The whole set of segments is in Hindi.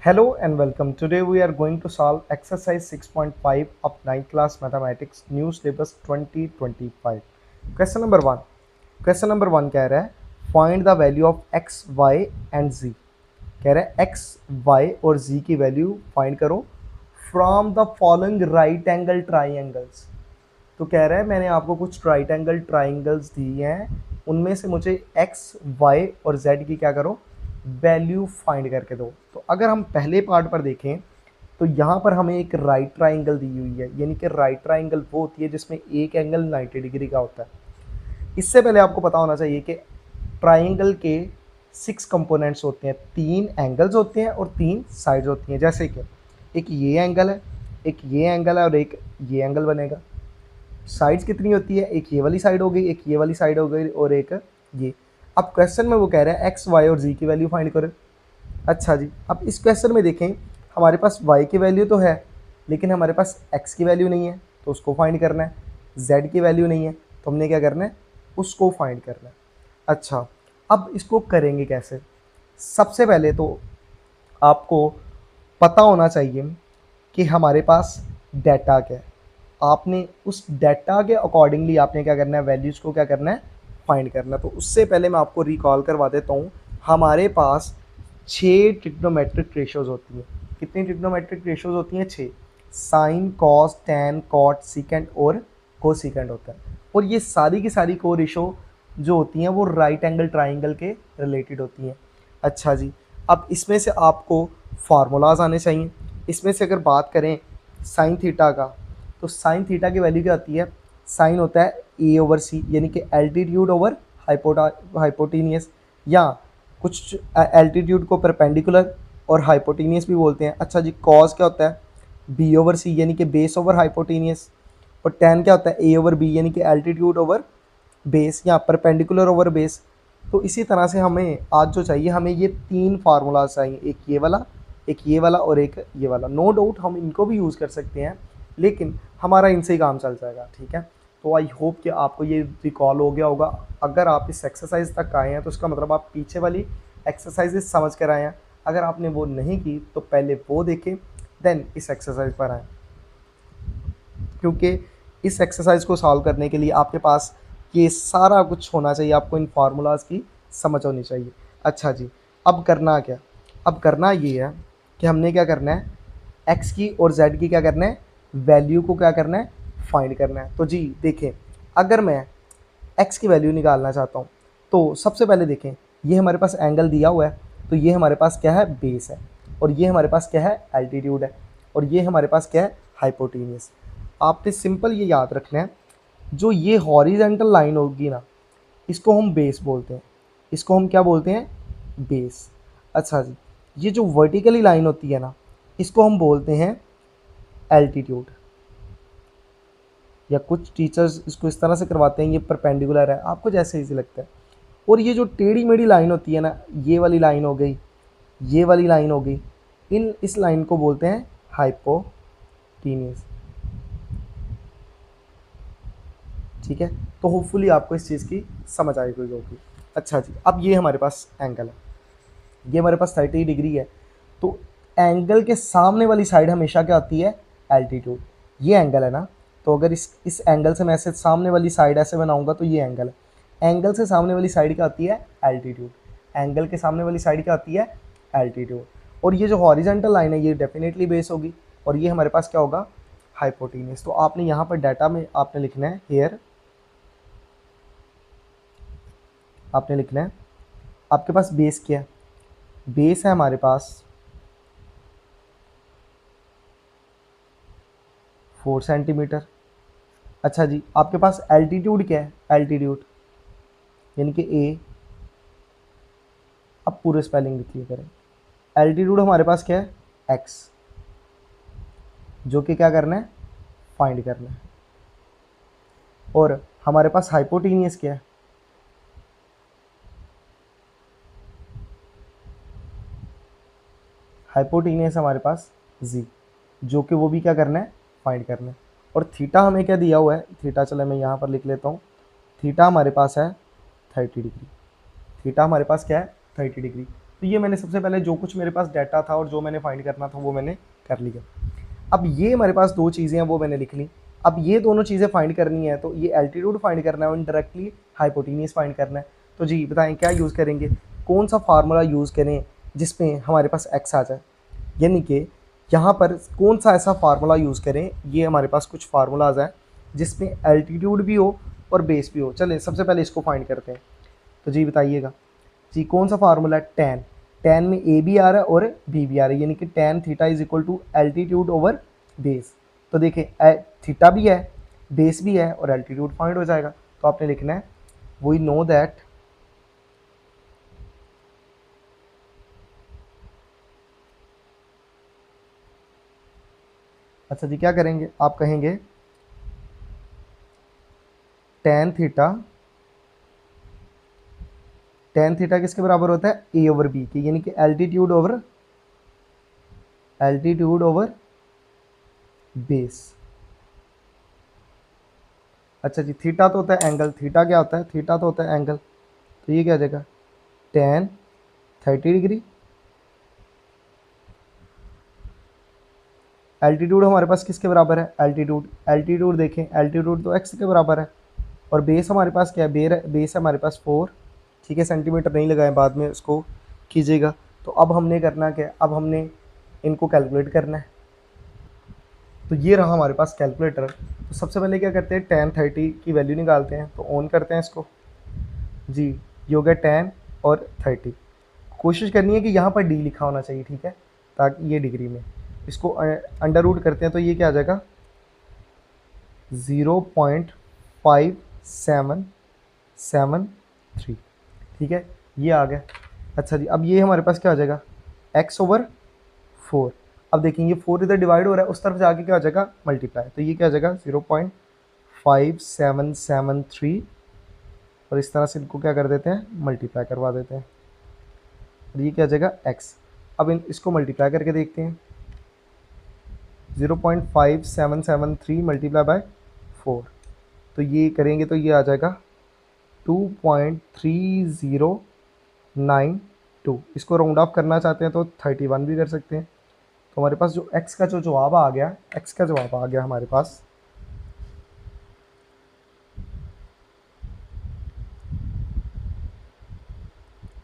Hello and welcome. Today we are going to solve exercise 6.5 of 9th class mathematics new syllabus 2025. Question number 1. Question number 1 कह रहा है find the value of x, y and z. कह रहा है x, y और z की वैल्यू फाइंड करो from the following right angle triangles. तो कह रहा है मैंने आपको कुछ राइट एंगल ट्राइंगल्स दिए हैं, उनमें से मुझे x, y और z की क्या करो वैल्यू फाइंड करके दो। तो अगर हम पहले पार्ट पर देखें तो यहाँ पर हमें एक राइट ट्राइंगल दी हुई है, यानी कि राइट ट्राइंगल वो होती है जिसमें एक एंगल 90 डिग्री का होता है। इससे पहले आपको पता होना चाहिए कि ट्राइंगल के 6 कंपोनेंट्स होते हैं, 3 एंगल्स होते हैं और 3 साइड्स होती हैं। जैसे कि एक ये एंगल है, एक ये एंगल है और एक ये एंगल बनेगा। साइड्स कितनी होती है, एक ये वाली साइड हो गई, एक ये वाली साइड हो गई और एक ये। अब क्वेश्चन में वो कह रहा है एक्स, वाई और जी की वैल्यू फाइंड करें। अच्छा जी, अब इस क्वेश्चन में देखें हमारे पास y की वैल्यू तो है लेकिन हमारे पास x की वैल्यू नहीं है, तो उसको फाइंड करना है। z की वैल्यू नहीं है तो हमने क्या करना है, उसको फाइंड करना है। अच्छा, अब इसको करेंगे कैसे? सबसे पहले तो आपको पता होना चाहिए कि हमारे पास डाटा क्या है। आपने उस डाटा के अकॉर्डिंगली आपने क्या करना है, वैल्यूज़ को क्या करना है, फाइंड करना है। तो उससे पहले मैं आपको रिकॉल करवा देता हूँ। हमारे पास 6 ट्रिग्नोमेट्रिक रेशोज़ होती हैं। कितनी ट्रिग्नोमेट्रिक रेशोज़ होती हैं? 6। Sine, cos, tan, cot, secant और कोसीकेंड होता है। और ये सारी की सारी को रेशो जो होती हैं वो राइट एंगल ट्राइंगल के रिलेटेड होती हैं। अच्छा जी, अब इसमें से आपको फार्मूलाज आने चाहिए। इसमें से अगर बात करें साइन थीटा का, तो साइन थीटा की वैल्यू क्या होती है? साइन होता है ए ओवर सी, यानी कि एल्टीट्यूड ओवर हाइपोटेनियस, या कुछ एल्टीट्यूड को परपेंडिकुलर और हाइपोटेनियस भी बोलते हैं। अच्छा जी, कॉस क्या होता है? बी ओवर सी, यानी कि बेस ओवर हाइपोटेनियस। और टैन क्या होता है? ए ओवर बी, यानी कि एल्टीट्यूड ओवर बेस या परपेंडिकुलर ओवर बेस। तो इसी तरह से हमें आज जो चाहिए, हमें ये 3 फार्मूलाज चाहिए, एक ये वाला, एक ये वाला और एक ये वाला। नो डाउट हम इनको भी यूज़ कर सकते हैं लेकिन हमारा इनसे ही काम चल जाएगा, ठीक है। तो आई होप कि आपको ये रिकॉल हो गया होगा। अगर आप इस एक्सरसाइज तक आए हैं तो इसका मतलब आप पीछे वाली एक्सरसाइजेज समझ कर आए हैं। अगर आपने वो नहीं की तो पहले वो देखें देन इस एक्सरसाइज पर आएँ, क्योंकि इस एक्सरसाइज को सॉल्व करने के लिए आपके पास ये सारा कुछ होना चाहिए, आपको इन फार्मूलाज की समझ होनी चाहिए। अच्छा जी, अब करना क्या? अब करना ये है कि हमने क्या करना है, एक्स की और जेड की क्या करना है, वैल्यू को क्या करना है, फाइंड करना है। तो जी देखें, अगर मैं एक्स की वैल्यू निकालना चाहता हूँ तो सबसे पहले देखें, ये हमारे पास एंगल दिया हुआ है, तो ये हमारे पास क्या है, बेस है, और ये हमारे पास क्या है, एल्टीट्यूड है, और ये हमारे पास क्या है, हाइपोटेनियस। आपने सिंपल ये याद रखना है, जो ये हॉरिजेंटल लाइन होगी ना, इसको हम बेस बोलते हैं। इसको हम क्या बोलते हैं, बेस। अच्छा जी, ये जो वर्टिकली लाइन होती है ना, इसको हम बोलते हैं एल्टीट्यूड, या कुछ टीचर्स इसको इस तरह से करवाते हैं, ये परपेंडिकुलर है, आपको जैसे इजी लगता है। और ये जो टेढ़ी मेढ़ी लाइन होती है ना, ये वाली लाइन हो गई, ये वाली लाइन हो गई, इस लाइन को बोलते हैं हाइपोटेनियस, ठीक है। तो होपफुली आपको इस चीज़ की समझ आई हुई होगी। अच्छा जी, अब ये हमारे पास एंगल है, ये हमारे पास 30 डिग्री है, तो एंगल के सामने वाली साइड हमेशा क्या होती है, एल्टीट्यूड। ये एंगल है ना, तो अगर इस एंगल से मैं ऐसे सामने वाली साइड ऐसे बनाऊंगा तो ये एंगल है। एंगल से सामने वाली साइड क्या होती है, एल्टीट्यूड। एंगल के सामने वाली साइड क्या होती है, एल्टीट्यूड। और ये जो हॉरिजेंटल लाइन है ये डेफिनेटली बेस होगी, और ये हमारे पास क्या होगा, हाइपोटेनियस। तो आपने यहाँ पर डाटा में आपने लिखना है हेयर, आपने लिखना है आपके पास बेस क्या है, बेस है हमारे पास 4 सेंटीमीटर। अच्छा जी, आपके पास एल्टीट्यूड क्या है, एल्टीट्यूड यानी कि ए। अब पूरे स्पेलिंग लिखिए करें, एल्टीट्यूड हमारे पास क्या है, एक्स, जो कि क्या करना है, फाइंड करना है। और हमारे पास हाइपोटेनियस क्या है, हाइपोटेनियस हमारे पास जी, जो कि वो भी क्या करना है, फाइंड करना है। और थीटा हमें क्या दिया हुआ है, थीटा चले मैं यहाँ पर लिख लेता हूँ, थीटा हमारे पास है 30 डिग्री। थीटा हमारे पास क्या है, 30 डिग्री। तो ये मैंने सबसे पहले जो कुछ मेरे पास डाटा था और जो मैंने फाइंड करना था वो मैंने कर लिया। अब ये हमारे पास दो चीज़ें हैं वो मैंने लिख ली। अब ये दोनों चीज़ें फाइंड करनी है, तो ये एल्टीट्यूड फाइंड करना है और डायरेक्टली हाइपोटेनियस फाइंड करना है। तो जी बताएं क्या यूज़ करेंगे, कौन सा फार्मूला यूज़ करें जिसमें हमारे पास एक्स आ जाए, यानी कि यहाँ पर कौन सा ऐसा फार्मूला यूज़ करें। ये हमारे पास कुछ फार्मूलाज हैं जिसमें एल्टीट्यूड भी हो और बेस भी हो। चलिए सबसे पहले इसको फाइंड करते हैं। तो जी बताइएगा जी कौन सा फार्मूला है, टेन। टेन में ए भी आ रहा है और बी भी आ रहा है, यानी कि tan theta is equal to altitude over base. तो देखिए थीटा भी है, बेस भी है और एल्टीट्यूड फाइंड हो जाएगा। तो आपने लिखना है वी नो दैट अच्छा जी क्या करेंगे, आप कहेंगे टेन थीटा, टेन थीटा किसके बराबर होता है, ए ओवर बी की, यानी कि एल्टीट्यूड ओवर बेस। अच्छा जी थीटा तो होता है एंगल, थीटा क्या होता है, थीटा तो होता है एंगल। तो ये क्या आ जाएगा, टेन 30 डिग्री। एल्टीट्यूड हमारे पास किसके बराबर है, एल्टीट्यूड देखें, एल्टीट्यूड तो एक्स के बराबर है। और बेस हमारे पास क्या है, बेस है हमारे पास 4। ठीक है, सेंटीमीटर नहीं लगाएं, बाद में उसको कीजिएगा। तो अब हमने करना क्या है, अब हमने इनको कैलकुलेट करना है। तो ये रहा हमारे पास कैलकुलेटर। तो सबसे पहले क्या करते हैं, टेन 30 की वैल्यू निकालते हैं। तो ऑन करते हैं इसको जी, ये हो गया 10 और 30। कोशिश करनी है कि यहाँ पर डी लिखा होना चाहिए, ठीक है, ताकि ये डिग्री में, इसको अंडर रूट करते हैं तो ये क्या आ जाएगा 0.5773। ठीक है, ये आ गया। अच्छा जी अब ये हमारे पास क्या आ जाएगा x ओवर 4। अब देखेंगे 4 इधर डिवाइड हो रहा है, उस तरफ जाके क्या हो जाएगा मल्टीप्लाई। तो ये क्या आ जाएगा 0.5773 और इस तरह से इनको क्या कर देते हैं मल्टीप्लाई करवा देते हैं। और ये क्या आ जाएगा x। अब इसको मल्टीप्लाई करके देखते हैं, 0.5773 मल्टीप्लाई बाय 4। तो ये करेंगे तो ये आ जाएगा 2.3092। इसको राउंड ऑफ करना चाहते हैं तो 31 भी कर सकते हैं। तो हमारे पास जो x का जो जवाब आ गया, x का जवाब आ गया हमारे पास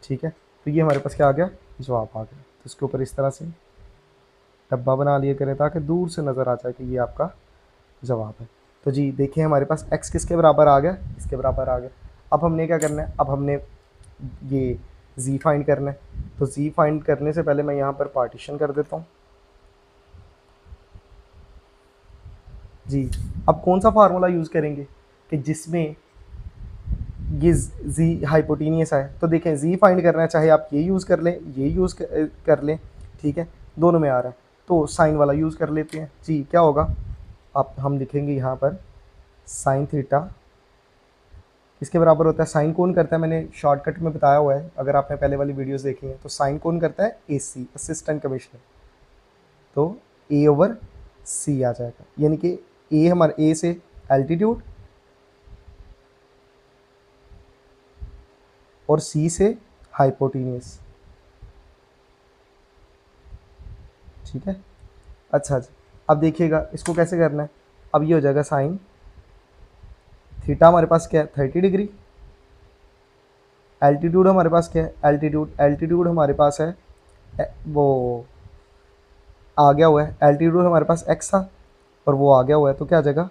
ठीक है। तो ये हमारे पास क्या आ गया, जवाब आ गया। तो इसके ऊपर इस तरह से डब्बा बना लिए करें ताकि दूर से नज़र आ जाए कि ये आपका जवाब है। तो जी देखिए हमारे पास x किसके बराबर आ गया, इसके बराबर आ गया। अब हमने क्या करना है, अब हमने ये z फाइंड करना है। तो z फाइंड करने से पहले मैं यहाँ पर पार्टीशन कर देता हूँ जी। अब कौन सा फार्मूला यूज़ करेंगे कि जिसमें ये z हाइपोटेनियस है। तो देखें z फाइंड करना है, चाहे आप ये यूज़ कर लें, ये यूज़ कर लें, ठीक है, दोनों में आ रहा है। तो साइन वाला यूज़ कर लेते हैं जी। क्या होगा, आप हम लिखेंगे यहाँ पर साइन थीटा किसके बराबर होता है, साइन कौन करता है, मैंने शॉर्टकट में बताया हुआ है, अगर आपने पहले वाली वीडियोस देखी हैं। तो साइन कौन करता है, AC असिस्टेंट कमिश्नर। तो A ओवर C आ जाएगा, यानी कि A हमारे A से एल्टीट्यूड और C से हाइपोटेनियस। ठीक है, अच्छा जी अब देखिएगा इसको कैसे करना है। अब ये हो जाएगा साइन थीटा हमारे पास क्या है 30 डिग्री। एल्टीट्यूड हमारे पास क्या है, एल्टीट्यूड हमारे पास है वो आ गया हुआ है, एल्टीट्यूड हमारे पास x था और वो आ गया हुआ है। तो क्या आ जाएगा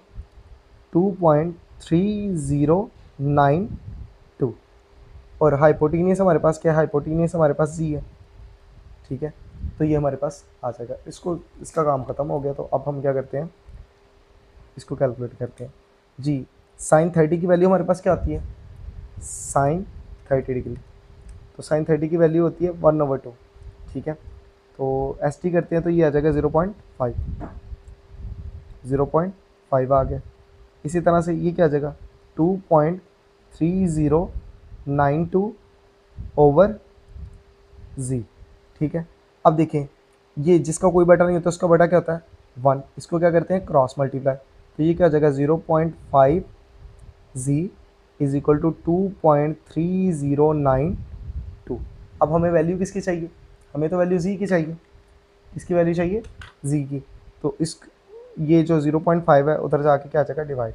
2.3092 और हाइपोटेनियस हमारे पास क्या है, हाइपोटेनियस हमारे पास z है। ठीक है, तो ये हमारे पास आ जाएगा। इसका काम ख़त्म हो गया। तो अब हम क्या करते हैं, इसको कैलकुलेट करते हैं जी। साइन 30 की वैल्यू हमारे पास क्या आती है, साइन 30 डिग्री। तो साइन 30 की वैल्यू होती है 1/2। ठीक है, तो ST करते हैं तो ये आ जाएगा 0.5 आ गया। इसी तरह से ये क्या आ जाएगा 2.3092 ओवर z। ठीक है, अब देखें ये जिसका कोई बटा नहीं होता उसका बटा क्या होता है 1। इसको क्या करते हैं क्रॉस मल्टीप्लाई। तो ये क्या आ जाएगा 0.5 z इज इक्वल टू 2.3092। अब हमें वैल्यू किसकी चाहिए, हमें तो वैल्यू जी की चाहिए, इसकी वैल्यू चाहिए जी की। तो इस ये जो 0.5 है उधर जाके क्या आ जाएगा, डिवाइड।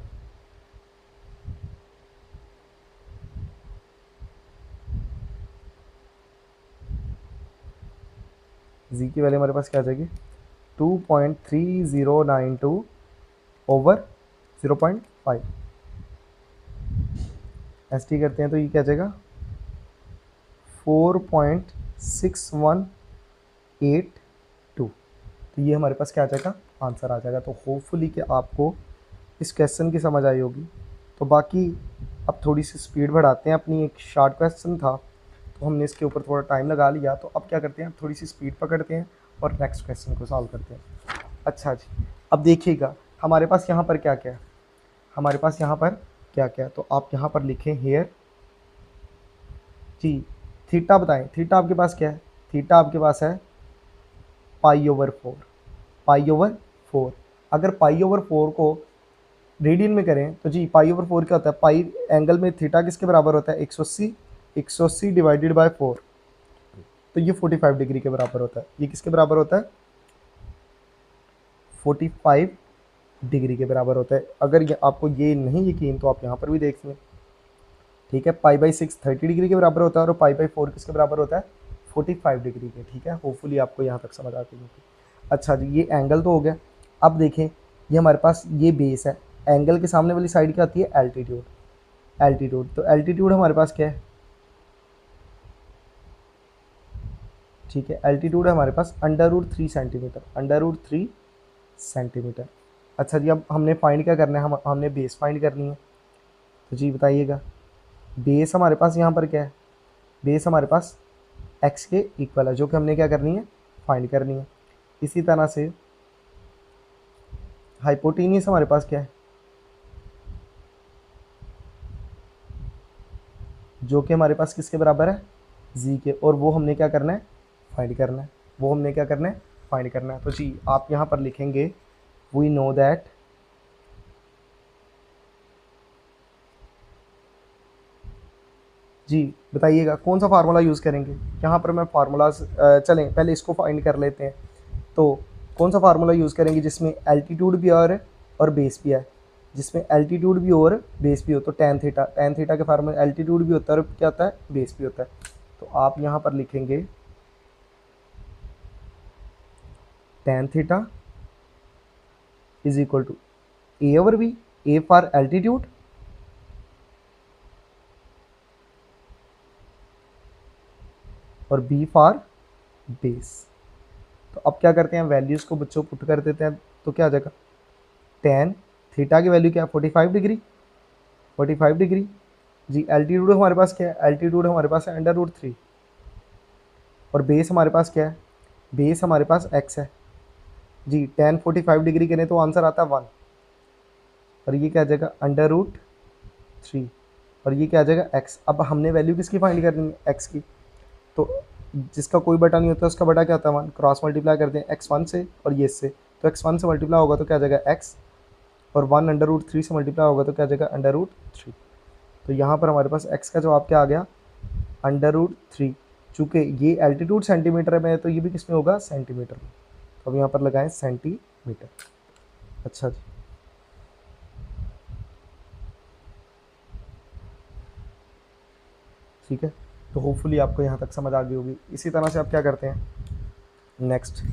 जी की वैल्यू हमारे पास क्या आ जाएगी, 2.3092 ओवर 0.5। एस टी करते हैं तो ये क्या आ जाएगा 4.6182। तो ये हमारे पास क्या आ जाएगा, आंसर आ जाएगा। तो होपफुली कि आपको इस क्वेश्चन की समझ आई होगी। तो बाकी अब थोड़ी सी स्पीड बढ़ाते हैं अपनी, एक शॉर्ट क्वेश्चन था तो हमने इसके ऊपर थोड़ा टाइम लगा लिया। तो अब क्या करते हैं, थोड़ी सी स्पीड पकड़ते हैं और नेक्स्ट क्वेश्चन को सॉल्व करते हैं। अच्छा जी, अब देखिएगा हमारे पास यहाँ पर क्या क्या है, हमारे पास यहाँ पर क्या क्या है। तो आप यहाँ पर लिखें हेयर जी, थीटा बताएं, थीटा आपके पास क्या है, थीटा आपके पास है पाई/4, पाई/4। अगर पाई/4 को रेडियन में करें तो जी पाई/4 क्या होता है, पाई एंगल में थीटा किसके बराबर होता है 180, 180 डिवाइडेड बाय 4, तो ये 45 डिग्री के बराबर होता है। ये किसके बराबर होता है, 45 डिग्री के बराबर होता है। अगर ये आपको ये नहीं यकीन तो आप यहाँ पर भी देख लें, ठीक है। पाई/6 30 डिग्री के बराबर होता है और पाई/4 किसके बराबर होता है, 45 डिग्री के, ठीक है। होपफुली आपको यहाँ तक समझ आ गई होगी। अच्छा जी, ये एंगल तो हो गया। अब देखें ये हमारे पास ये बेस है, एंगल के सामने वाली साइड क्या आती है, एल्टीट्यूड। एल्टीट्यूड तो एल्टीट्यूड हमारे पास क्या है, ठीक है, एल्टीट्यूड है हमारे पास √3 सेंटीमीटर, √3 सेंटीमीटर। अच्छा जी, अब हमने फाइंड क्या करना है, हमने बेस फाइंड करनी है। तो जी बताइएगा, बेस हमारे पास यहाँ पर क्या है, बेस हमारे पास x के इक्वल है, जो कि हमने क्या करनी है, फाइंड करनी है। इसी तरह से हाइपोटेन्यूस हमारे पास क्या है, जो कि हमारे पास किसके बराबर है, जी के, और वो हमने क्या करना है, फाइंड करना है। वो हमने क्या करना है, फाइंड करना है। तो जी आप यहाँ पर लिखेंगे वी नो दैट जी बताइएगा कौन सा फार्मूला यूज़ करेंगे। यहाँ पर मैं फार्मूलाज चलें पहले इसको फाइंड कर लेते हैं। तो कौन सा फार्मूला यूज़ करेंगे जिसमें एल्टीट्यूड भी और बेस भी है, जिसमें एल्टीट्यूड भी और बेस भी हो। तो टेन थीटा, टेन थीटा के फार्मूला एल्टीट्यूड भी होता है और क्या होता है, बेस भी होता है। तो आप यहाँ पर लिखेंगे tan theta is equal to A/B, A for altitude और B फॉर बेस। तो अब क्या करते हैं, वैल्यूज़ को बच्चों पुट कर देते हैं। तो क्या आ जाएगा, टेन थीटा की वैल्यू क्या है 45 डिग्री, 45 डिग्री जी। एल्टीट्यूड हमारे पास क्या है, एल्टीट्यूड हमारे पास है √3 और बेस हमारे पास क्या है, बेस हमारे पास x है जी। टेन 45 डिग्री करें तो आंसर आता है 1 और ये क्या आ जाएगा √3 और ये क्या आ जाएगा x। अब हमने वैल्यू किसकी फाइंड करनी है, x की। तो जिसका कोई बटा नहीं होता उसका बटा क्या होता है 1, क्रॉस मल्टीप्लाई करते हैं x1 से और ये इससे। तो x1 से मल्टीप्लाई होगा तो क्या आ जाएगा x और 1 √3 से मल्टीप्लाई होगा तो क्या आ जाएगा √3। तो यहाँ पर हमारे पास x का जवाब क्या आ गया √3। चूँकि ये एल्टीट्यूड सेंटीमीटर में है तो ये भी किस में होगा, सेंटीमीटर में। तो अब यहाँ पर लगाएं सेंटीमीटर। अच्छा जी, ठीक है। तो होपफुली आपको यहाँ तक समझ आ गई होगी। इसी तरह से आप क्या करते हैं, नेक्स्ट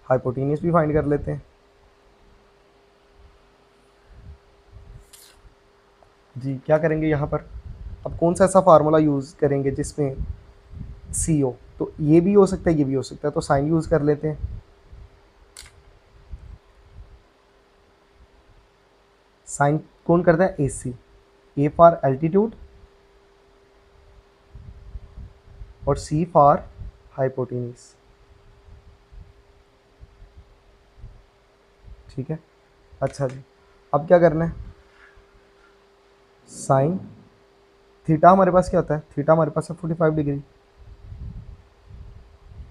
हाइपोटेन्यूस भी फाइंड कर लेते हैं जी। क्या करेंगे यहाँ पर, अब कौन सा ऐसा फार्मूला यूज़ करेंगे जिसमें सी हो। तो ये भी हो सकता है, ये भी हो सकता है। तो साइन यूज़ कर लेते हैं। साइन कौन करता है, AC, A फॉर एल्टीट्यूड और C फॉर हाइपोटेन्यूस, ठीक है। अच्छा जी, अब क्या करना है, साइन थीटा हमारे पास क्या होता है, थीटा हमारे पास है 45 डिग्री।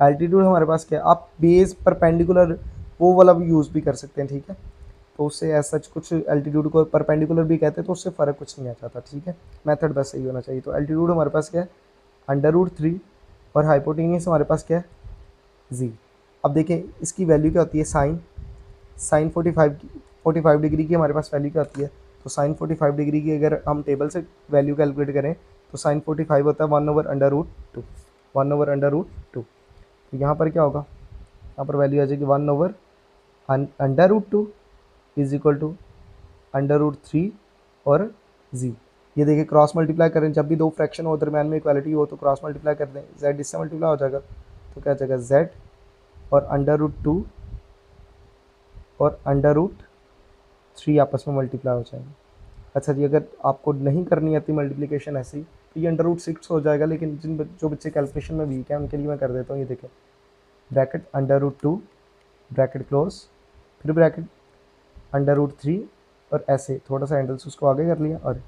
एल्टीट्यूड हमारे पास क्या है, आप बेस परपेंडिकुलर वो वाला भी यूज़ भी कर सकते हैं, ठीक है। तो उससे ऐसा कुछ एल्टीट्यूड को परपेंडिकुलर भी कहते हैं तो उससे फ़र्क कुछ नहीं आ जाता, ठीक है। मेथड बस सही होना चाहिए। तो एल्टीट्यूड हमारे पास क्या है √3 और हाइपोटेनियस हमारे पास क्या है, जी। अब देखें इसकी वैल्यू क्या होती है, साइन 45 डिग्री की हमारे पास वैल्यू क्या होती है। तो साइन 45 डिग्री की अगर हम टेबल से वैल्यू कैलकुलेट करें तो साइन 45 होता है 1/√2, 1/√2। तो यहाँ पर क्या होगा, यहाँ पर वैल्यू आ जाएगी 1/√2 इज इक्वल टू √3 और जी। ये देखिए क्रॉस मल्टीप्लाई करें, जब भी दो फ्रैक्शन हो दरम्यान में इक्वालिटी हो तो क्रॉस मल्टीप्लाई कर दें, जेड इससे मल्टीप्लाई हो जाएगा तो क्या आ जाएगा जेड और √2 और √3 आपस में मल्टीप्लाई हो जाएंगे। अच्छा जी, अगर आपको नहीं करनी आती मल्टीप्लिकेशन ऐसी तो ये √6 हो जाएगा, लेकिन जो बच्चे कैलकुलेशन में वीक हैं उनके लिए मैं कर देता हूँ। ये देखें ब्रैकेट √2 ब्रैकेट क्लोज, फिर ब्रैकेट √3 और ऐसे थोड़ा सा हैंडल से उसको आगे कर लिया। और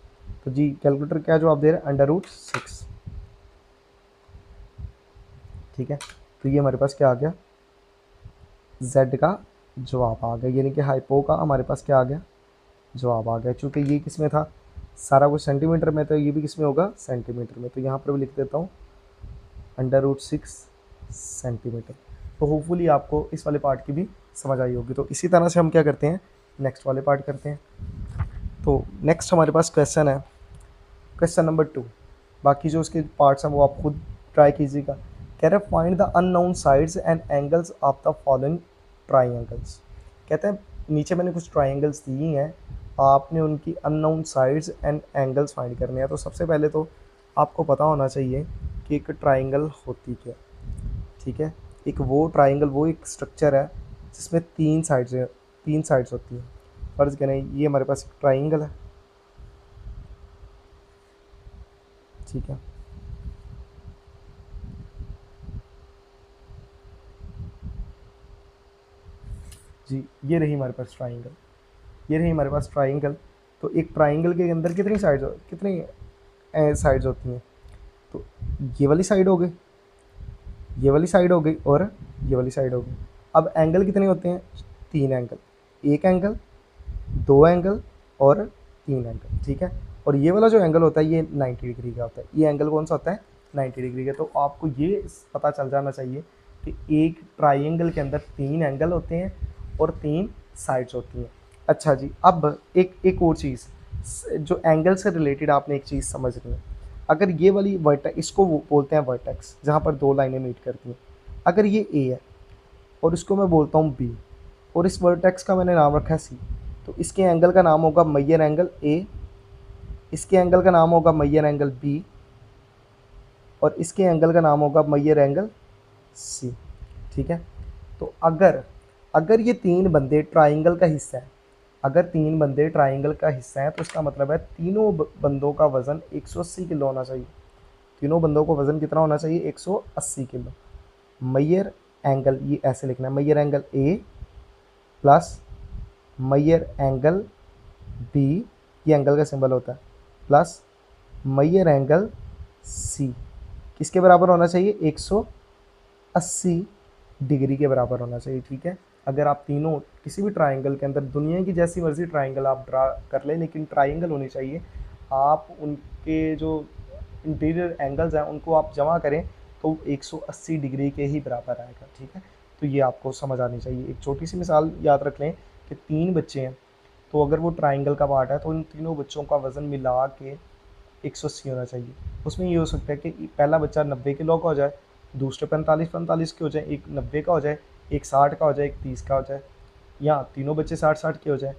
तो जी कैलकुलेटर क्या जवाब दे रहा है, √6। ठीक है, तो ये हमारे पास क्या आ गया, z का जवाब आ गया, यानी कि हाइपो का हमारे पास क्या आ गया, जवाब आ गया। चूँकि ये किस में था, सारा कुछ सेंटीमीटर में, तो ये भी किस में होगा, सेंटीमीटर में। तो यहाँ पर भी लिख देता हूँ √6 सेंटीमीटर। तो होपफुली आपको इस वाले पार्ट की भी समझ आई होगी। तो इसी तरह से हम क्या करते हैं, नेक्स्ट वाले पार्ट करते हैं। तो नेक्स्ट हमारे पास क्वेश्चन है, क्वेश्चन नंबर 2। बाकी जो उसके पार्ट्स हैं वो आप खुद ट्राई कीजिएगा। कह रहे हैं find the unknown sides and angles of the following triangles. कहते हैं नीचे मैंने कुछ ट्राइंगल्स दी हैं, आपने उनकी unknown sides and angles find करने हैं। तो सबसे पहले तो आपको पता होना चाहिए कि एक ट्राइंगल होती क्या। ठीक है, एक वो ट्राइंगल, वो एक स्ट्रक्चर है जिसमें तीन साइड्स होती हैं। फर्ज करें ये हमारे पास एक ट्राइंगल है। ठीक है, जी ये रही हमारे पास ट्राइंगल, ये रही हमारे पास ट्राइंगल। तो एक ट्राइंगल के अंदर कितनी साइड्स होती हैं। तो ये वाली साइड हो गई, ये वाली साइड हो गई और ये वाली साइड हो गई। अब एंगल कितने होते हैं, 3 एंगल, एक एंगल, 2 एंगल और 3 एंगल। ठीक है, और ये वाला जो एंगल होता है ये 90 डिग्री का होता है। ये एंगल कौन सा होता है, 90 डिग्री का। तो आपको ये पता चल जाना चाहिए कि एक ट्राइंगल के अंदर 3 एंगल होते हैं और 3 साइड्स होती हैं। अच्छा जी, अब एक और चीज़, जो एंगल से रिलेटेड आपने एक चीज़ समझनी है। अगर ये वाली वर्टेक्स, इसको वो बोलते हैं वर्टेक्स, जहाँ पर दो लाइनें मीट करती हैं। अगर ये ए है और इसको मैं बोलता हूँ बी, और इस वर्टेक्स का मैंने नाम रखा है सी, तो इसके एंगल का नाम होगा मेजर एंगल ए, इसके एंगल का नाम होगा मेजर एंगल बी, और इसके एंगल का नाम होगा मेजर एंगल सी। ठीक है, तो अगर अगर ये तीन बंदे ट्राइंगल का हिस्सा है, अगर 3 बंदे ट्राइंगल का हिस्सा हैं तो इसका मतलब है तीनों बंदों का वज़न 180 किलो होना चाहिए। तीनों बंदों को वज़न कितना होना चाहिए, 180 किलो। मेजर एंगल, ये ऐसे लिखना है, measure angle A plus measure angle B, ये एंगल का सिंबल होता है, प्लस मेजर एंगल सी किसके बराबर होना चाहिए, 180 डिग्री के बराबर होना चाहिए। ठीक है, अगर आप तीनों किसी भी ट्राइंगल के अंदर, दुनिया की जैसी मर्जी ट्राइंगल आप ड्रा कर लें, लेकिन ट्राइंगल होनी चाहिए। आप उनके जो इंटीरियर एंगल्स हैं उनको आप जमा करें तो 180 डिग्री के ही बराबर आएगा। ठीक है, तो ये आपको समझ आनी चाहिए। एक छोटी सी मिसाल याद रख लें कि 3 बच्चे हैं, तो अगर वो ट्राइंगल का पार्ट है तो इन तीनों बच्चों का वज़न मिला के 180 होना चाहिए। उसमें ये हो सकता है कि पहला बच्चा 90 किलो का हो जाए, दूसरे 45 के हो जाए, एक 90 का हो जाए, एक 60 का हो जाए, एक 30 का हो जाए, या तीनों बच्चे 60-60 के हो जाए।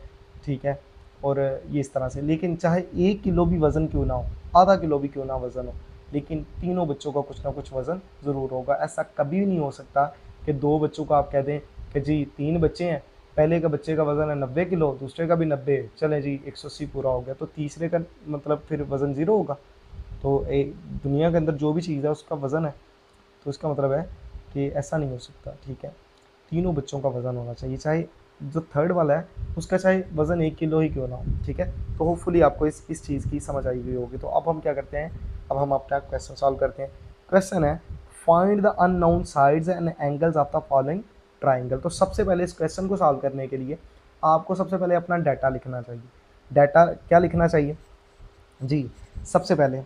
ठीक है, और ये इस तरह से, लेकिन चाहे 1 किलो भी वज़न क्यों ना हो, आधा किलो भी क्यों ना वज़न हो, लेकिन तीनों बच्चों का कुछ ना कुछ वज़न ज़रूर होगा। ऐसा कभी भी नहीं हो सकता कि 2 बच्चों को आप कह दें कि जी 3 बच्चे हैं, पहले का बच्चे का वज़न है 90 किलो, दूसरे का भी 90, चलें जी 180 पूरा हो गया, तो तीसरे का मतलब फिर वज़न ज़ीरो होगा। तो दुनिया के अंदर जो भी चीज़ है उसका वज़न है, तो इसका मतलब है कि ऐसा नहीं हो सकता। ठीक है, तीनों बच्चों का वज़न होना चाहिए, चाहे जो थर्ड वाला है उसका चाहे वज़न 1 किलो ही क्यों ना हो। ठीक है, तो होपफुली आपको इस चीज़ की समझ आई हुई होगी। तो अब हम क्या करते हैं, अब हम अपना क्वेश्चन सॉल्व करते हैं। क्वेश्चन है find the unknown sides and angles of the following triangle. तो सबसे पहले इस क्वेश्चन को सॉल्व करने के लिए आपको सबसे पहले अपना डाटा लिखना चाहिए। डाटा क्या लिखना चाहिए जी, सबसे पहले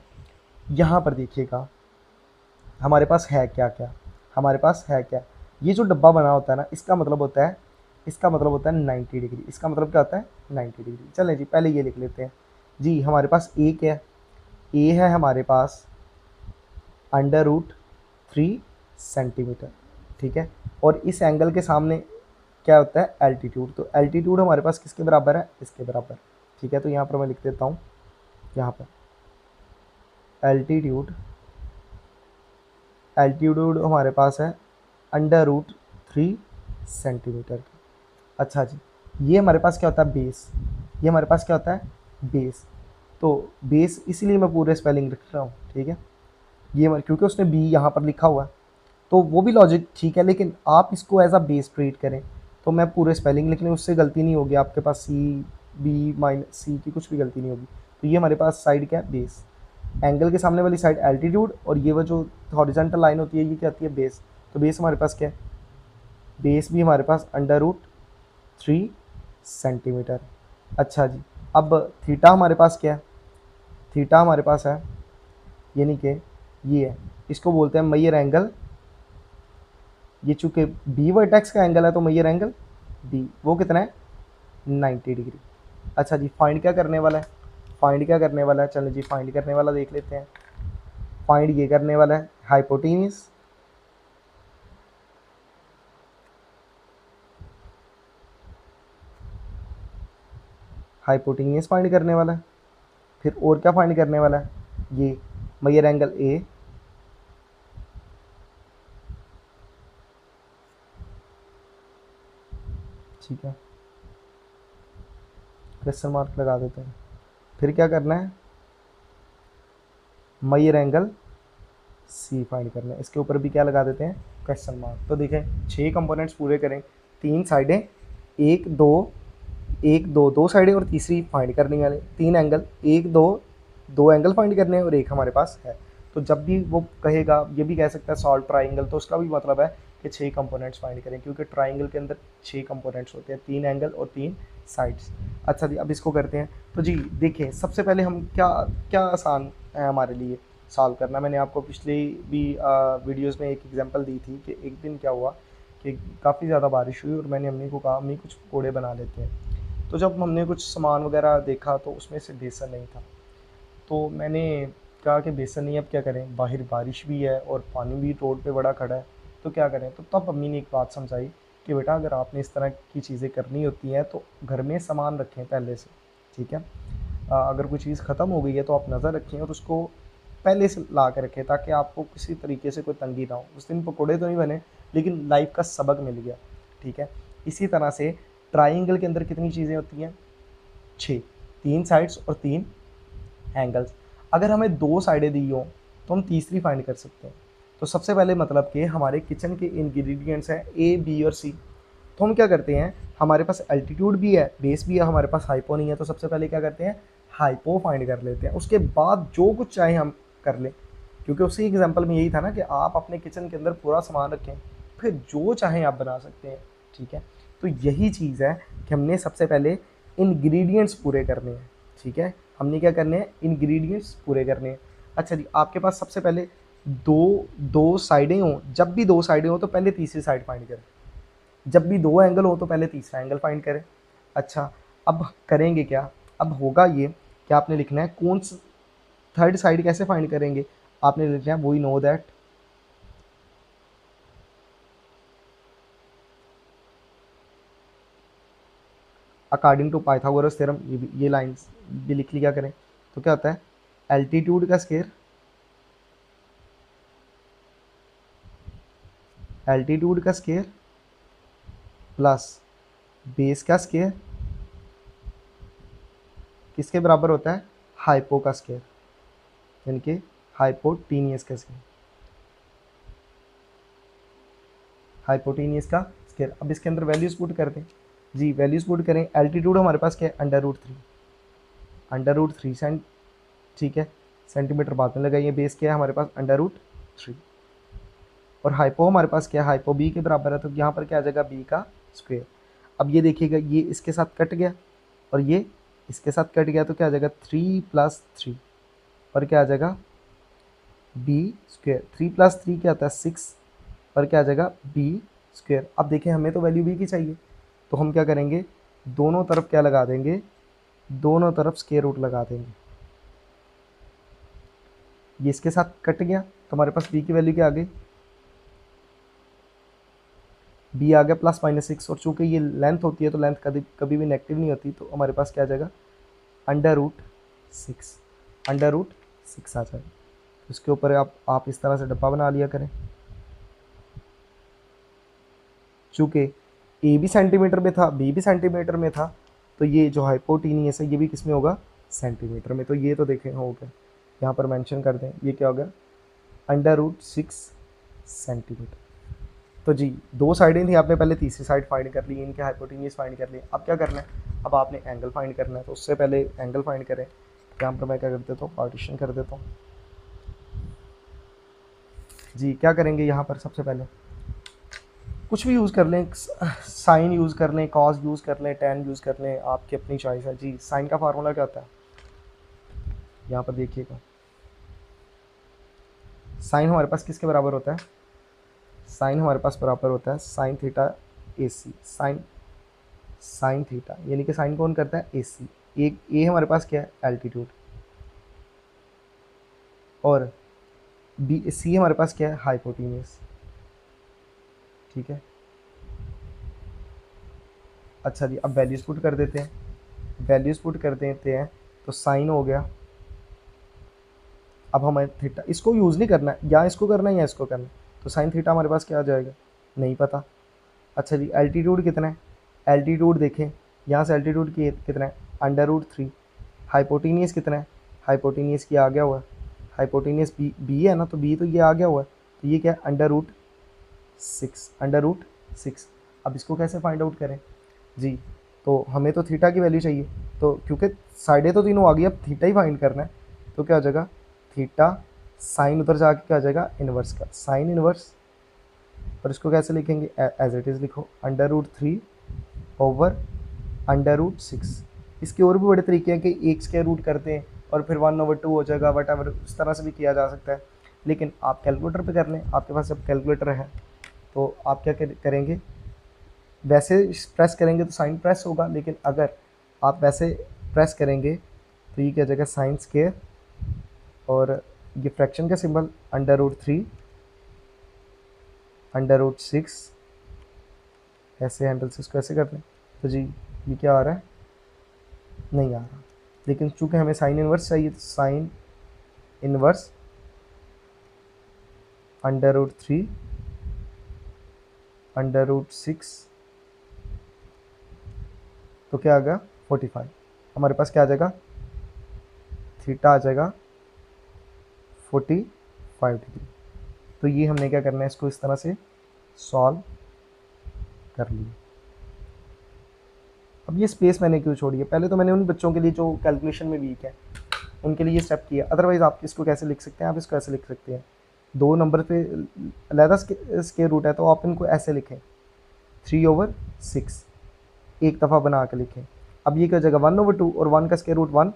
यहाँ पर देखिएगा, हमारे पास है क्या क्या, हमारे पास है क्या, ये जो डब्बा बना होता है ना, इसका मतलब होता है, इसका मतलब होता है 90 डिग्री। इसका मतलब क्या होता है 90 डिग्री। चलें जी पहले ये लिख लेते हैं जी। हमारे पास ए क्या है, ए है हमारे पास √3 सेंटीमीटर, ठीक है। और इस एंगल के सामने क्या होता है एल्टीट्यूड, तो एल्टीट्यूड हमारे पास किसके बराबर है, इसके बराबर, ठीक है। तो यहाँ पर मैं लिख देता हूँ, यहाँ पर एल्टीट्यूड, एल्टीट्यूड हमारे पास है √3 सेंटीमीटर। अच्छा जी, ये हमारे पास क्या होता है बेस, ये हमारे पास क्या होता है बेस। तो बेस इसीलिए मैं पूरे स्पेलिंग लिख रहा हूँ, ठीक है। क्योंकि उसने बी यहाँ पर लिखा हुआ है, तो वो भी लॉजिक ठीक है, लेकिन आप इसको एज अ बेस ट्रीट करें तो मैं पूरे स्पेलिंग लिख लें, उससे गलती नहीं होगी आपके पास, सी बी माइनस सी की कुछ भी गलती नहीं होगी। तो ये हमारे पास साइड क्या है बेस, एंगल के सामने वाली साइड एल्टीट्यूड, और ये वो जो हॉरिजॉन्टल लाइन होती है ये क्या होती है बेस। तो बेस हमारे पास क्या है, बेस भी हमारे पास √3 सेंटीमीटर। अच्छा जी, अब थीटा हमारे पास क्या है, थीटा हमारे पास है यानी कि ये है, इसको बोलते हैं मेजर एंगल। ये चूंकि बी वर्टेक्स का एंगल है तो मेजर एंगल बी वो कितना है 90 डिग्री। अच्छा जी, फाइंड क्या करने वाला है, फाइंड क्या करने वाला है, चलो जी फाइंड करने वाला देख लेते हैं। फाइंड ये करने वाला है हाइपोटेन्यूज, हाइपोटेन्यूज फाइंड करने वाला है। फिर और क्या फाइंड करने वाला है, ये मेजर एंगल ए, ठीक है, क्वेश्चन मार्क लगा देते हैं। फिर क्या करना है मेजर एंगल सी फाइंड करना है, इसके ऊपर भी क्या लगा देते हैं क्वेश्चन मार्क। तो देखें 6 कंपोनेंट्स पूरे करें, 3 साइडें, एक दो, एक दो, दो साइडें और तीसरी फाइंड करने वाले, 3 एंगल, एक दो, 2 एंगल फाइंड करने हैं और एक हमारे पास है। तो जब भी वो कहेगा, ये भी कह सकता है सॉल्व ट्राइंगल, तो उसका भी मतलब है कि 6 कंपोनेंट्स फाइंड करें, क्योंकि ट्राइंगल के अंदर 6 कंपोनेंट्स होते हैं, 3 एंगल और 3 साइड्स। अच्छा जी, अब इसको करते हैं। तो जी देखिए सबसे पहले हम क्या क्या आसान है हमारे लिए सॉल्व करना। मैंने आपको पिछले भी वीडियोस में एक एग्जांपल दी थी कि एक दिन क्या हुआ कि काफ़ी ज़्यादा बारिश हुई और मैंने अम्मी को कहा अम्मी कुछ पकौड़े बना लेते हैं। तो जब हमने कुछ सामान वगैरह देखा तो उसमें से बेसन नहीं था, तो मैंने कहा कि बेसन नहीं, अब क्या करें, बाहर बारिश भी है और पानी भी रोड पे बड़ा खड़ा है, तो क्या करें। तो तब अम्मी ने एक बात समझाई कि बेटा अगर आपने इस तरह की चीज़ें करनी होती हैं तो घर में सामान रखें पहले से, ठीक है। अगर कोई चीज़ ख़त्म हो गई है तो आप नज़र रखें और उसको पहले से ला के रखें, ताकि आपको किसी तरीके से कोई तंगी ना हो। उस दिन पकौड़े तो नहीं बने, लेकिन लाइफ का सबक मिल गया, ठीक है। इसी तरह से ट्राइंगल के अंदर कितनी चीज़ें होती हैं 6, 3 साइड्स और 3 एंगल्स। अगर हमें 2 साइडें दी हों तो हम तीसरी फाइंड कर सकते हैं। तो सबसे पहले मतलब कि हमारे किचन के इंग्रेडिएंट्स हैं ए बी और सी, तो हम क्या करते हैं, हमारे पास एल्टीट्यूड भी है बेस भी है, हमारे पास हाइपो नहीं है, तो सबसे पहले क्या करते हैं हाइपो फाइंड कर लेते हैं। उसके बाद जो कुछ चाहे हम कर लें, क्योंकि उसी एग्जांपल में यही था ना कि आप अपने किचन के अंदर पूरा सामान रखें, फिर जो चाहें आप बना सकते हैं, ठीक है। तो यही चीज़ है कि हमने सबसे पहले इंग्रेडिएंट्स पूरे करने हैं, ठीक है। हमने क्या करने हैं इंग्रेडिएंट्स पूरे करने हैं। अच्छा जी, आपके पास सबसे पहले दो दो साइडें हों, जब भी 2 साइडें हों तो पहले तीसरी साइड फाइंड करें, जब भी 2 एंगल हो तो पहले तीसरा एंगल फाइंड करें। अच्छा, अब करेंगे क्या, अब होगा ये कि आपने लिखना है कौन सा थर्ड साइड कैसे फाइंड करेंगे, आपने लिखना है we know that according to Pythagoras theorem, ये लाइंस भी लिख लिया करें। तो क्या होता है एल्टीट्यूड का स्क्वायर, एल्टीट्यूड का स्क्वायर प्लस बेस का स्क्वायर किसके बराबर होता है हाइपो का स्क्वायर, यानी कि हाइपोटीनियस का स्क्वायर, हाइपोटीनियस का स्क्वायर। अब इसके अंदर वैल्यूज पुट कर दें जी, वैल्यूज पुट करें। एल्टीट्यूड हमारे पास क्या है √3, √3 सेंट, ठीक है, सेंटीमीटर बाद में लगाइए। बेस क्या है हमारे पास √3, और हाइपो हमारे पास क्या है हाइपो बी के बराबर है, तो यहाँ पर क्या आ जाएगा बी का स्क्वायर। अब ये देखिएगा ये इसके साथ कट गया और ये इसके साथ कट गया, तो क्या आ जाएगा 3 + 3 और क्या आ जाएगा बी स्क्वेयर, 3 + 3 क्या होता है 6, पर क्या आ जाएगा बी स्क्वेयर। अब देखें हमें तो वैल्यू बी की चाहिए, तो हम क्या करेंगे, दोनों तरफ क्या लगा देंगे, दोनों तरफ स्क्वायर रूट लगा देंगे। ये इसके साथ कट गया तो हमारे पास बी की वैल्यू क्या आ गई, बी आ गया +-6, और चूंकि ये लेंथ होती है तो लेंथ कभी कभी भी नेगेटिव नहीं होती, तो हमारे पास क्या आ जाएगा √6, √6 आ जाएगा। इसके ऊपर आप इस तरह से डब्बा बना लिया करें। चूँकि ए भी सेंटीमीटर में था, बी भी सेंटीमीटर में था, तो ये जो हाइपोटीनियस है ये भी किस में होगा, सेंटीमीटर में। तो ये तो देखें हो गया, यहाँ पर मेंशन कर दें, ये क्या हो गया √6 सेंटीमीटर। तो जी दो साइडें थी, आपने पहले तीसरी साइड फाइंड कर ली, इनके हाइपोटीनियस फाइंड कर लिए। अब क्या करना है, अब आपने एंगल फाइंड करना है, तो उससे पहले एंगल फाइंड करें। यहाँ पर मैं क्या कर देता हूँ, पार्टीशन कर देता हूँ। जी क्या करेंगे, यहाँ पर सबसे पहले कुछ भी यूज़ कर लें, साइन यूज़ कर लें, कॉस यूज़ कर लें, टेन यूज़ कर लें, आपकी अपनी चॉइस है। जी साइन का फार्मूला क्या होता है, यहाँ पर देखिएगा, साइन हमारे पास किसके बराबर होता है, साइन हमारे पास बराबर होता है sine theta AC, sine theta, यानी कि साइन कौन करता है AC। एक ए हमारे पास क्या है एल्टीट्यूड, और बी सी हमारे पास क्या है हाइपोटीनियस, ठीक है। अच्छा जी अब वैल्यूज पुट कर देते हैं, वैल्यूज पुट कर देते हैं, तो साइन हो गया। अब हमें थीटा, इसको यूज़ नहीं करना है, या इसको करना है या इसको करना है, तो साइन थीटा हमारे पास क्या आ जाएगा, नहीं पता। अच्छा जी एल्टीट्यूड कितना है, एल्टीट्यूड देखें, यहाँ से एल्टीट्यूड कितना है √3, हाइपोटीनियस कितना है, हाइपोटीनियस की आ गया हुआ है, हाइपोटीनियस बी है ना, तो बी तो ये आ गया हुआ है, तो ये क्या है √6। अब इसको कैसे फाइंड आउट करें जी, तो हमें तो थीटा की वैल्यू चाहिए, तो क्योंकि साइडें तो तीनों आ गई, अब थीटा ही फाइंड करना है, तो क्या हो जाएगा थीटा साइन उधर जाके क्या आ जाएगा इन्वर्स का, साइन इन्वर्स। और इसको कैसे लिखेंगे, एज इट इज़ लिखो √3/√6। इसके और भी बड़े तरीके हैं कि एक स्क्वायर रूट करते हैं और फिर 1/2 हो जाएगा, वट एवर, इस तरह से भी किया जा सकता है। लेकिन आप कैलकुलेटर पे कर लें, आपके पास जब कैलकुलेटर है तो आप क्या करेंगे, वैसे प्रेस करेंगे तो साइन प्रेस होगा, लेकिन अगर आप वैसे प्रेस करेंगे तो ये क्या जाएगा साइन स्क्वायर, और ये फ्रैक्शन का सिंबल √3/√6, ऐसे हैंडल से इसको ऐसे कर लें, तो जी ये क्या आ रहा है, नहीं आ रहा। लेकिन चूंकि हमें साइन इन्वर्स चाहिए, तो साइन इन्वर्स √3/√6, तो क्या आ गया 45। हमारे पास क्या आ जाएगा, थीटा आ जाएगा 45 डिग्री। तो ये हमने क्या करना है, इसको इस तरह से सॉल्व कर लिया। अब ये स्पेस मैंने क्यों छोड़ी है, पहले तो मैंने उन बच्चों के लिए जो कैलकुलेशन में वीक है उनके लिए ये स्टेप किया, अदरवाइज आप इसको कैसे लिख सकते हैं, आप इसको ऐसे लिख सकते हैं, दो नंबर पे अलहदा स्क्वायर रूट है तो आप इनको ऐसे लिखें 3/6, एक दफ़ा बना के लिखें। अब ये क्या जगह 1/2, और 1 का स्क्वायर रूट 1,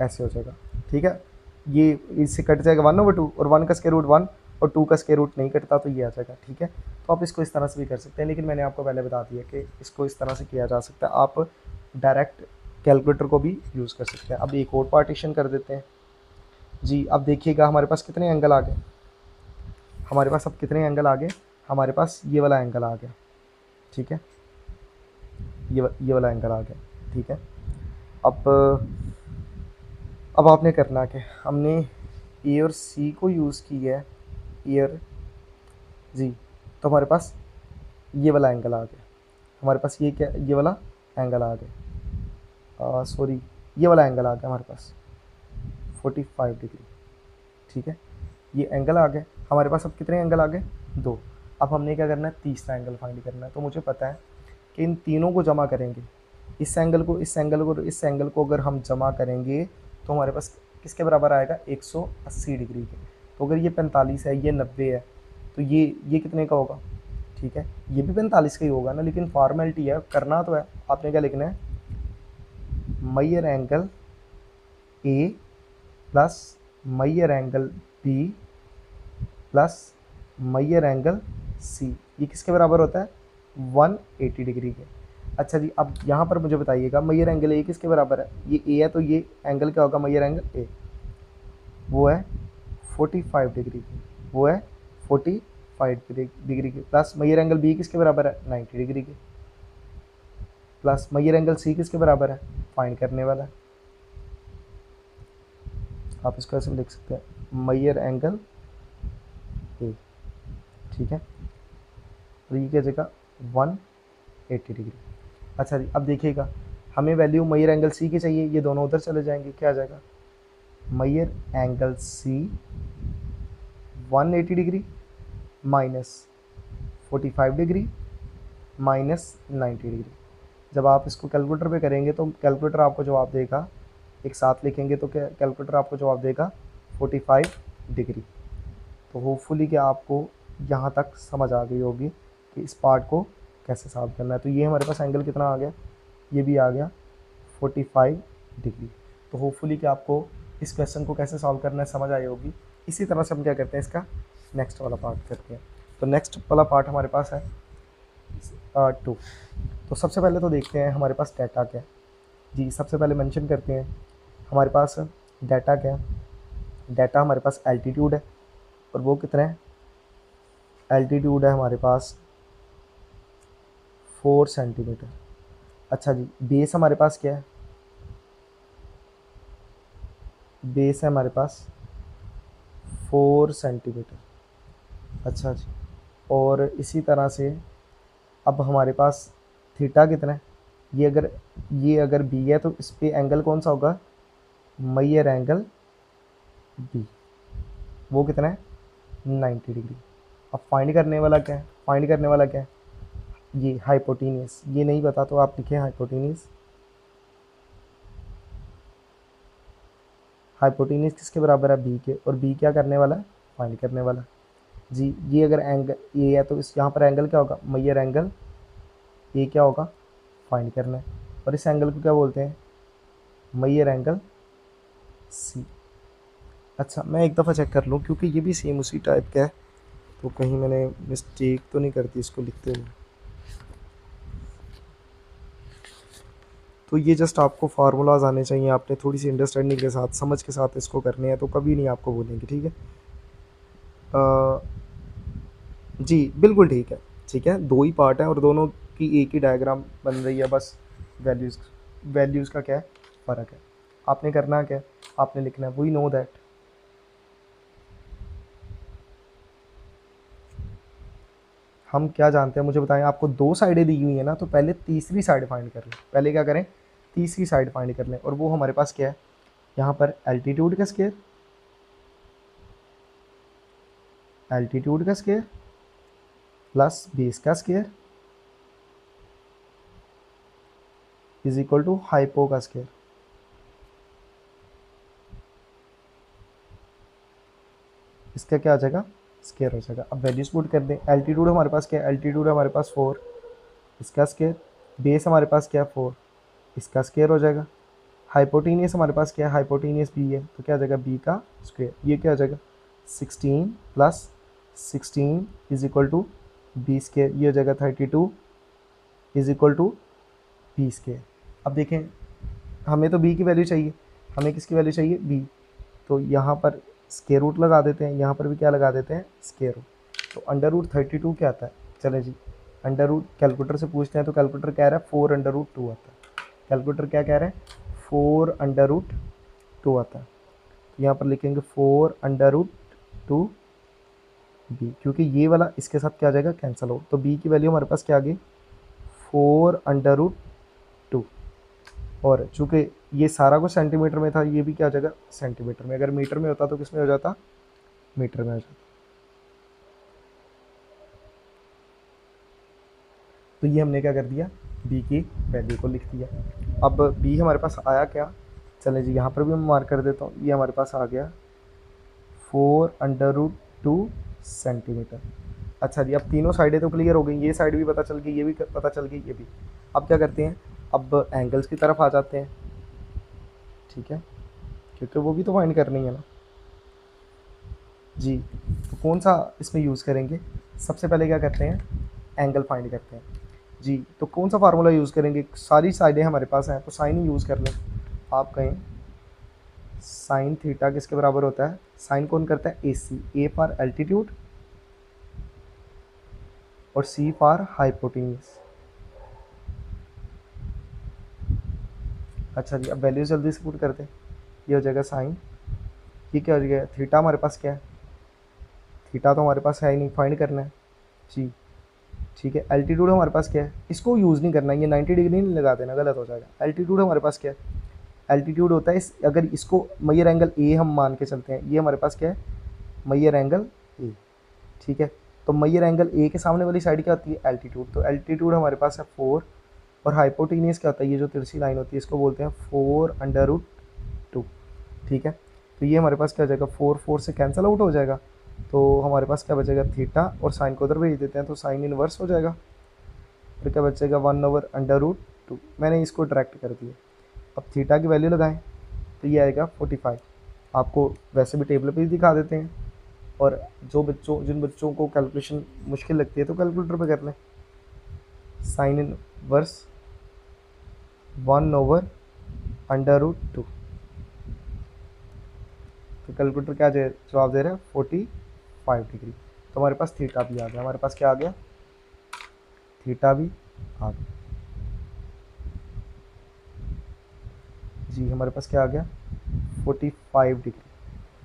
ऐसे हो जाएगा, ठीक है। ये इससे कट जाएगा 1/2, और 1 का स्क्वायर रूट 1, और 2 का स्क्वायर रूट नहीं कटता, तो ये आ जाएगा, ठीक है। तो आप इसको इस तरह से भी कर सकते हैं, लेकिन मैंने आपको पहले बता दिया कि इसको इस तरह से किया जा सकता है, आप डायरेक्ट कैलकुलेटर को भी यूज़ कर सकते हैं। अब एक और पार्टीशन कर देते हैं जी। अब देखिएगा हमारे पास कितने एंगल आ गए, हमारे पास अब कितने एंगल आ गए, हमारे पास ये वाला एंगल आ गया, ठीक है, ये वाला एंगल आ गया, ठीक है। अब आपने करना कि हमने ए और सी को यूज़ की है, ईयर जी, तो हमारे पास ये वाला एंगल आ गया, हमारे पास ये क्या, ये वाला एंगल आ गया, सॉरी ये वाला एंगल आ गया हमारे पास 45 डिग्री, ठीक है। ये एंगल आ गए हमारे पास, अब कितने एंगल आ गए, दो। अब हमने क्या करना है, तीसरा एंगल फाइंड करना है। तो मुझे पता है कि इन तीनों को जमा करेंगे, इस एंगल को, इस एंगल को, इस एंगल को अगर हम जमा करेंगे तो हमारे पास किसके बराबर आएगा, 180 डिग्री के। तो अगर ये 45 है, ये 90 है, तो ये कितने का होगा, ठीक है, ये भी 45 का ही होगा ना, लेकिन फॉर्मेलिटी है, करना तो है। आपने क्या लिखना है, measure angle A plus measure angle B plus measure angle C, ये किसके बराबर होता है, 180 डिग्री के। अच्छा जी, अब यहाँ पर मुझे बताइएगा मेजर एंगल ए किसके बराबर है, ये ए है तो ये एंगल क्या होगा, मेजर एंगल ए वो है 45 डिग्री की, वो है 45 डिग्री की, प्लस मेजर एंगल बी किसके बराबर है, 90 डिग्री की, प्लस मेजर एंगल सी किसके बराबर है, फाइंड करने वाला है। आप इसको ऐसे लिख सकते हैं, मेजर एंगल ए, ठीक है, और ये क्या जगह 180 डिग्री। अच्छा जी, अब देखिएगा हमें वैल्यू मेजर एंगल सी की चाहिए, ये दोनों उधर चले जाएंगे, क्या आ जाएगा, measure angle C 180 degree minus 45 degree minus 90 degree. जब आप इसको कैलकुलेटर पे करेंगे तो कैलकुलेटर आपको जवाब देगा, एक साथ लिखेंगे तो क्या कैलकुलेटर आपको जवाब देगा 45 डिग्री। तो होपफुली कि आपको यहाँ तक समझ आ गई होगी कि इस पार्ट को कैसे सॉल्व करना है। तो ये हमारे पास एंगल कितना आ गया, ये भी आ गया 45 डिग्री। तो होपफुली कि आपको इस क्वेश्चन को कैसे सॉल्व करना है समझ आई होगी। इसी तरह से हम क्या करते हैं, इसका नेक्स्ट वाला पार्ट करते हैं। तो नेक्स्ट वाला पार्ट हमारे पास है 2। तो सबसे पहले तो देखते हैं हमारे पास डाटा क्या है जी। सबसे पहले मेंशन करते हैं हमारे पास डाटा क्या है। डाटा हमारे पास एल्टीट्यूड है, और वो कितना है, एल्टीट्यूड है हमारे पास 4 सेंटीमीटर। अच्छा जी, बेस हमारे पास क्या है, बेस है हमारे पास 4 सेंटीमीटर। अच्छा जी, और इसी तरह से अब हमारे पास थीटा कितना है, ये अगर बी है तो इस पे एंगल कौन सा होगा, मेजर एंगल बी, वो कितना है 90 डिग्री। अब फाइंड करने वाला क्या है, फाइंड करने वाला क्या है, ये हाइपोटेनियस, ये नहीं पता तो आप लिखें हाइपोटेनियस। हाइपोटेनियस किसके बराबर है, बी के, और बी क्या करने वाला है, फाइंड करने वाला जी। ये अगर एंगल ए है तो इस यहाँ पर एंगल क्या होगा, मेजर एंगल ए क्या होगा, फाइंड करना है, और इस एंगल को क्या बोलते हैं, मेजर एंगल सी। अच्छा, मैं एक दफ़ा चेक कर लूँ क्योंकि ये भी सेम उसी टाइप का है, तो कहीं मैंने मिस्टेक तो नहीं करती इसको लिखते हुए। तो ये जस्ट आपको फार्मूलाज आने चाहिए, आपने थोड़ी सी अंडरस्टैंडिंग के साथ, समझ के साथ इसको करने हैं, तो कभी नहीं आपको बोलेंगे, ठीक है। जी बिल्कुल ठीक है, ठीक है, 2 ही पार्ट हैं और दोनों की एक ही डायग्राम बन रही है, बस वैल्यूज़ का क्या है, फ़र्क है। आपने करना क्या है, आपने लिखना है वी नो दैट, हम क्या जानते हैं मुझे बताएं। आपको 2 साइडें दी हुई है ना, तो पहले तीसरी साइड फाइंड कर लें, पहले क्या करें, तीसरी साइड फाइंड कर लें, और वो हमारे पास क्या है, यहाँ पर एल्टीट्यूड का स्क्वायर, एल्टीट्यूड का स्क्वायर प्लस बेस का square is equal to hypo का स्क्वायर। इसका क्या आ जाएगा, स्क्वायर हो जाएगा। अब वैल्यूज पुट कर दें, एल्टीट्यूड हमारे पास क्या है, एल्टीट्यूड हमारे पास 4, इसका स्क्वायर, बेस हमारे पास क्या है 4, इसका स्क्वायर हो जाएगा। हाइपोटेनियस हमारे पास क्या है, हाइपोटेनियस बी है, तो क्या आ जाएगा बी का स्क्वायर, ये क्या आ जाएगा 16 plus 16 is equal to B square, ये हो जाएगा 32 is equal to B square. अब देखें हमें तो बी की वैल्यू चाहिए, हमें किसकी वैल्यू चाहिए, बी, तो यहाँ पर स्क्वायर रूट लगा देते हैं, यहाँ पर भी क्या लगा देते हैं, स्क्वायर रूट। तो अंडर रूट 32 क्या आता है, चले जी अंडर रूट कैलकुलेटर से पूछते हैं, तो कैलकुलेटर कह रहा है 4 अंडर रूट 2 आता है। कैलकुलेटर क्या कह रहा है, 4 अंडर रूट 2 आता है। तो यहाँ पर लिखेंगे 4 अंडर रूट 2 बी, क्योंकि ये वाला इसके साथ क्या आ जाएगा, कैंसिल हो, तो बी की वैल्यू हमारे पास क्या आ गई 4 अंडर रूट 2, और चूँकि ये सारा कुछ सेंटीमीटर में था, ये भी क्या हो जाएगा सेंटीमीटर में, अगर मीटर में होता तो किस में हो जाता, मीटर में हो जाता। तो ये हमने क्या कर दिया, बी की वैल्यू को लिख दिया। अब बी हमारे पास आया क्या, चले जी यहाँ पर भी मैं मार्क कर देता हूँ, ये हमारे पास आ गया 4 अंडर रूट 2 सेंटीमीटर। अच्छा जी, अब तीनों साइडें तो क्लियर हो गई, ये साइड भी पता चल गई, ये भी पता चल गई, ये भी। अब क्या करते हैं, अब एंगल्स की तरफ आ जाते हैं, ठीक है, क्योंकि वो भी तो फाइंड करनी है ना जी। तो कौन सा इसमें यूज़ करेंगे, सबसे पहले क्या करते हैं, एंगल फाइंड करते हैं जी। तो कौन सा फार्मूला यूज़ करेंगे, सारी साइडें हमारे पास हैं तो साइन ही यूज़ कर लें। आप कहें साइन थीटा किसके बराबर होता है, साइन कौन करता है, ए सी, ए फॉर एल्टीट्यूड और सी फॉर हाइपोटेन्यूज। अच्छा जी, अब वैल्यू जल्दी से पुट करते हैं, ये हो जाएगा साइन, ये क्या हो जाएगा, थीटा हमारे पास क्या है, थीटा तो हमारे पास है ही नहीं, फाइंड करना है जी, ठीक है। एल्टीट्यूड हमारे पास क्या है, इसको यूज़ नहीं करना है, ये 90 डिग्री नहीं लगा देना, गलत हो जाएगा। एल्टीट्यूड हमारे पास क्या है, एल्टीट्यूड होता है अगर इसको मयर एंगल ए हम मान के चलते हैं, ये हमारे पास क्या है, मयर एंगल ए, ठीक है। तो मयर एंगल ए के सामने वाली साइड क्या होती है, एल्टीट्यूड, तो एल्टीट्यूड हमारे पास है 4, और हाइपोटेनियस क्या होता है, ये जो तिरछी लाइन होती है इसको बोलते हैं 4√2, ठीक है। तो ये हमारे पास क्या हो जाएगा, 4 से कैंसिल आउट हो जाएगा, तो हमारे पास क्या बचेगा, थीटा, और साइन को उधर भेज देते हैं तो साइन इनवर्स हो जाएगा, फिर क्या बचेगा 1/√2, मैंने इसको डायरेक्ट कर दिया। अब थीटा की वैल्यू लगाएं तो ये आएगा 45, आपको वैसे भी टेबल पे ही दिखा देते हैं, और जिन बच्चों को कैलकुलेशन मुश्किल लगती है तो कैलकुलेटर पे कर लें, साइन इनवर्स 1/√2, तो कैलकुलेटर क्या जवाब दे रहा है, 45 डिग्री। तो हमारे पास थीटा भी आ गया, हमारे पास क्या आ गया, थीटा भी आ गया जी, हमारे पास क्या आ गया, 45 डिग्री।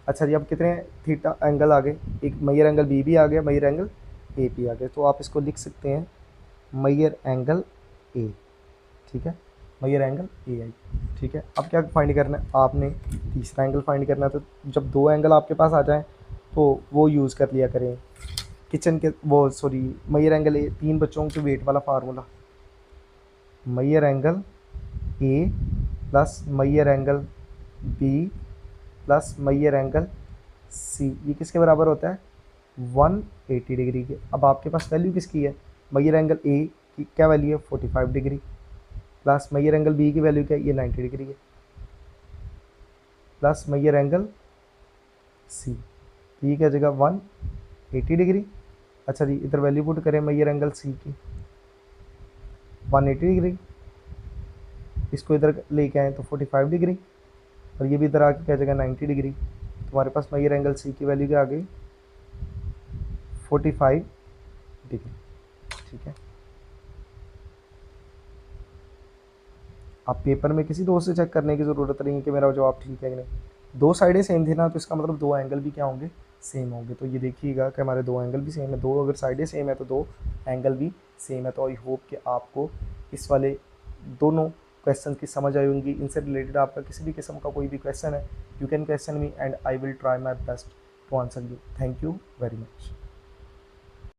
अच्छा जी, अब कितने थीटा एंगल आ गए, एक मयर एंगल बी भी आ गया, मयर एंगल ए भी आ गया, तो आप इसको लिख सकते हैं मयर एंगल ए, ठीक है, मयर एंगल ए आई, ठीक है। अब क्या फाइंड करना है, आपने तीसरा एंगल फाइंड करना है, तो जब दो एंगल आपके पास आ जाएं तो वो यूज़ कर लिया करें किचन के, वो सॉरी, मयर एंगल ए, तीन बच्चों के वेट वाला formula, measure angle A plus measure angle B plus measure angle C, ये किसके बराबर होता है, 180 डिग्री के। अब आपके पास वैल्यू किसकी है, मयर एंगल ए की क्या वैल्यू है, 45 degree, plus measure angle B की वैल्यू क्या है, ये 90 डिग्री है, प्लस मयर एंगल सी, तो ये क्या जगह 180 डिग्री। अच्छा जी, इधर वैल्यू पुट करें मयर एंगल सी की 180 डिग्री, इसको इधर लेके आए तो 45 डिग्री, और ये भी इधर आके क्या जगह 90 डिग्री, तो हमारे पास मयर एंगल सी की वैल्यू क्या आ गई, 45 डिग्री, ठीक है। आप पेपर में किसी दोस्त से चेक करने की ज़रूरत नहीं है कि मेरा जवाब ठीक है कि नहीं, दो साइडें सेम थी ना, तो इसका मतलब दो एंगल भी क्या होंगे, सेम होंगे। तो ये देखिएगा कि हमारे दो एंगल भी सेम है, दो अगर साइडें सेम है तो दो एंगल भी सेम है। तो आई होप कि आपको इस वाले दोनों क्वेश्चन की समझ आई होंगी। इनसे रिलेटेड आपका किसी भी किस्म का कोई भी क्वेश्चन है, you can question me and I will try my best to answer you. Thank you very much.